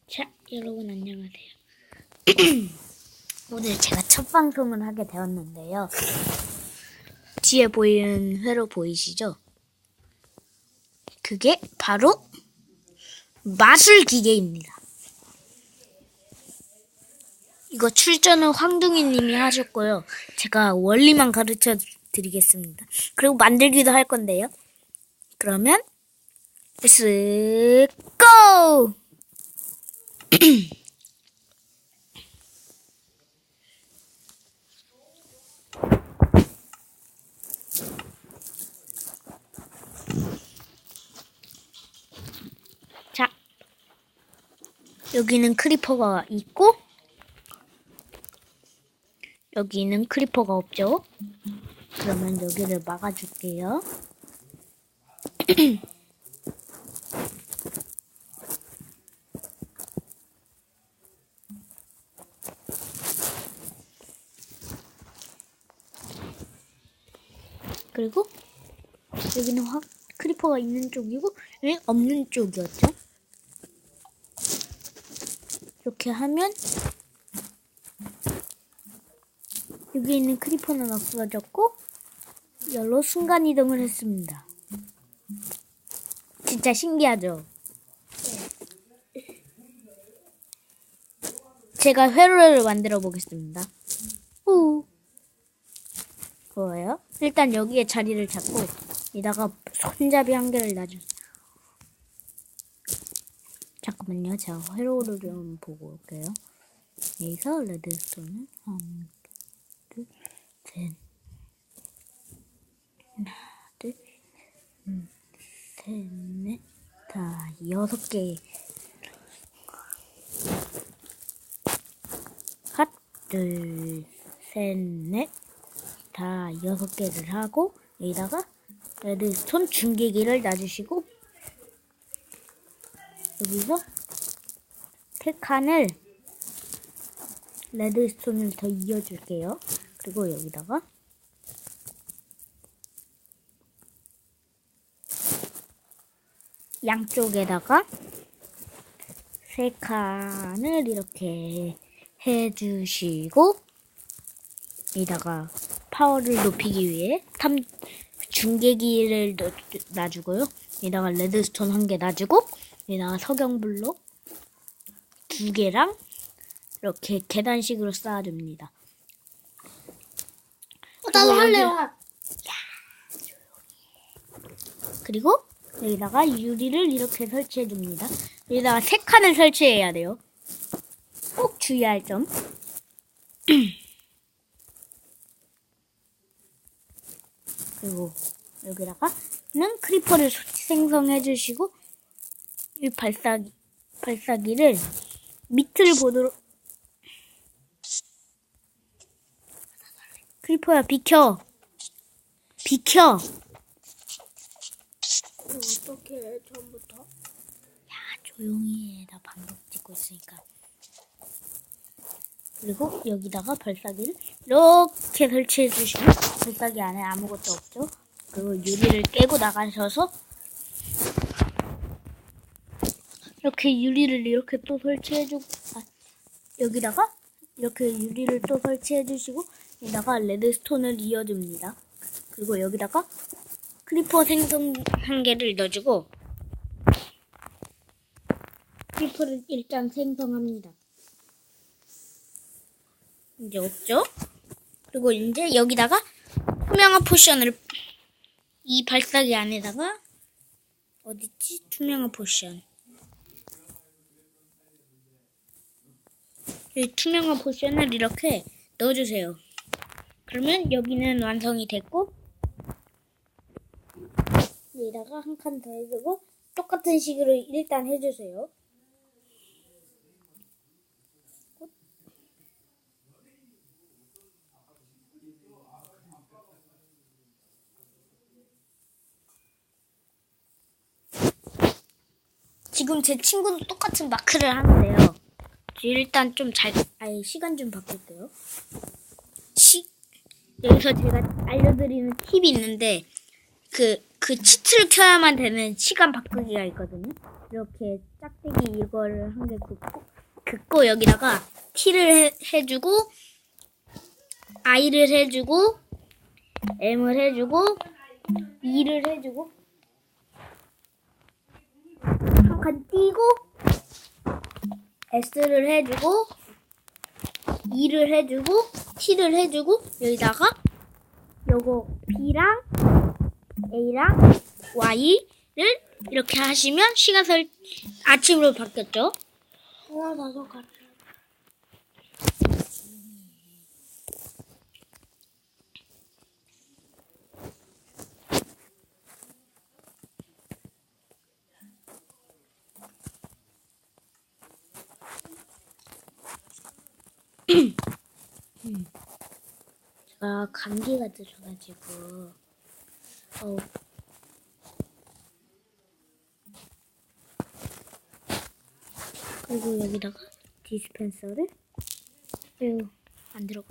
자, 여러분 안녕하세요. 오늘 제가 첫 방송을 하게 되었는데요. 뒤에 보이는 회로 보이시죠? 그게 바로 마술 기계입니다. 이거 출전은 황둥이님이 하셨고요. 제가 원리만 가르쳐 드리겠습니다. 그리고 만들기도 할 건데요. 그러면 렛츠 고! 자, 여기는 크리퍼가 있고 여기는 크리퍼가 없죠. 그러면 여기를 막아줄게요. 그리고 여기는 크리퍼가 있는 쪽이고 여기는 없는 쪽이었죠. 이렇게 하면 여기 있는 크리퍼는 없어졌고 열로 순간이동을 했습니다. 진짜 신기하죠? 제가 회로를 만들어 보겠습니다. 뭐예요? 일단 여기에 자리를 잡고 여기다가 손잡이 한 개를 놔주세요. 잠깐만요. 제가 회로를 좀 보고 올게요. 여기서 레드스톤을 하나, 둘, 셋, 하나, 둘, 셋, 넷, 다 6개. 하나, 둘, 셋, 넷, 다 6개를 하고 여기다가 레드스톤 중계기를 놔주시고 여기서 3칸을 레드스톤을 더 이어줄게요. 그리고 여기다가 양쪽에다가 3칸을 이렇게 해주시고 여기다가 파워를 높이기 위해 중계기를 놔주고요. 여기다가 레드스톤 1개 놔주고 여기다가 석영블록 2개랑 이렇게 계단식으로 쌓아줍니다. 나도 할래요. 그리고 여기다가 유리를 이렇게 설치해줍니다. 여기다가 3칸을 설치해야 돼요. 꼭 주의할 점. 그리고 여기다가는 크리퍼를 생성해 주시고 이 발사기를 밑을 보도록. 크리퍼야 비켜. 어떻게 해, 처음부터? 야 조용히 해. 나 방송 찍고 있으니까. 그리고 여기다가 발사기를 이렇게 설치해 주시고 발사기 안에 아무것도 없죠. 그리고 유리를 깨고 나가셔서 이렇게 유리를 이렇게 또 설치해주고 여기다가 이렇게 유리를 또 설치해주시고 여기다가 레드스톤을 이어줍니다. 그리고 여기다가 크리퍼 생성 1개를 넣어주고 크리퍼를 일단 생성합니다. 이제 없죠? 그리고 이제 여기다가 투명한 포션을 이 발사기 안에다가 어딨지? 투명한 포션. 이 투명한 포션을 이렇게 넣어주세요. 그러면 여기는 완성이 됐고 여기다가 한 칸 더 해주고 똑같은 식으로 일단 해주세요. 지금 제 친구도 똑같은 마크를 하는데요. 일단 좀 시간 좀 바꿀게요. 여기서 제가 알려드리는 팁이 있는데, 그 그 치트를 켜야만 되는 시간 바꾸기가 있거든요. 이렇게 짝대기 이거를 한 개 긋고 여기다가 T를 해주고 I를 해주고 M을 해주고 E를 해주고 한 칸 띄고 S를 해주고 E를 해주고 T를 해주고 여기다가 요거 B랑 A랑 Y를 이렇게 하시면 아침으로 바뀌었죠. 우와, 나도 같아. 제가 감기가 들어가지고 그리고 여기다가 디스펜서를 안 들어가.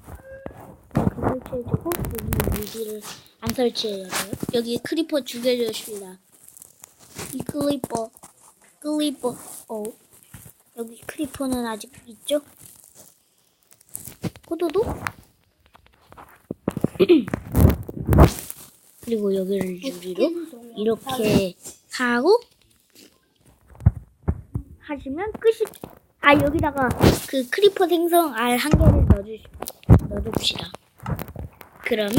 이렇게 설치해주고 여기 유리를 안 설치해야 돼요. 여기 크리퍼 죽여주십니다. 이 크리퍼 여기 크리퍼는 아직 있죠? 호도도 그리고 여기를 유리로 이렇게 하고 하시면 끝이. 여기다가 그 크리퍼 생성 알 한 개를 넣어줍시다. 그러면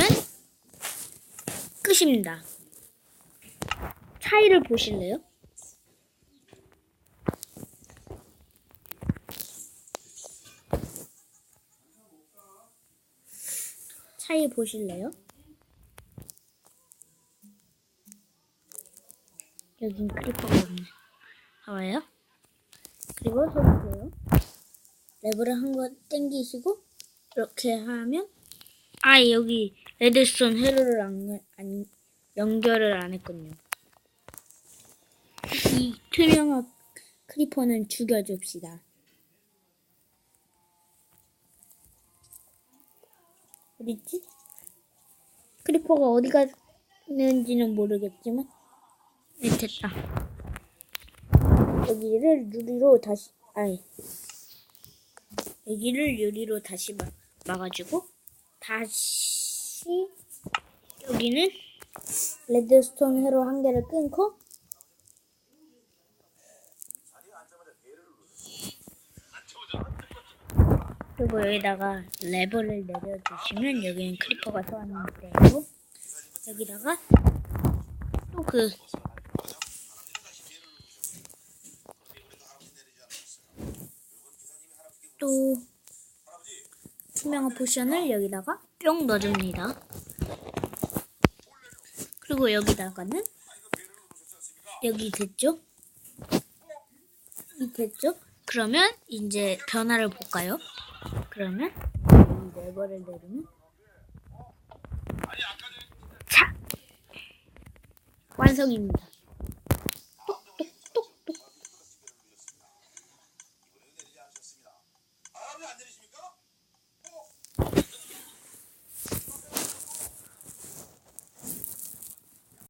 끝입니다. 차이를 보실래요? 차이 보실래요? 여긴 크리퍼가 없네. 봐봐요. 그리고 서보세요. 레버를 한 번 당기시고 이렇게 하면 여기 레드스톤 회로를 연결을 안 했군요. 이 투명한 크리퍼는 죽여줍시다. 어딨지? 크리퍼가 어디 갔는지는 모르겠지만 됐다. 여기를 유리로 다시 막아주고 다시 여기는 레드스톤 회로 한 개를 끊고 그리고 여기다가 레버를 내려주시면 여기는 크리퍼가 서 있는 데고 여기다가 또 투명한 포션을 여기다가 뿅 넣어줍니다. 그리고 여기다가는 여기 됐죠? 그러면 이제 변화를 볼까요? 그러면 이 레버를 내리면 자! 완성입니다.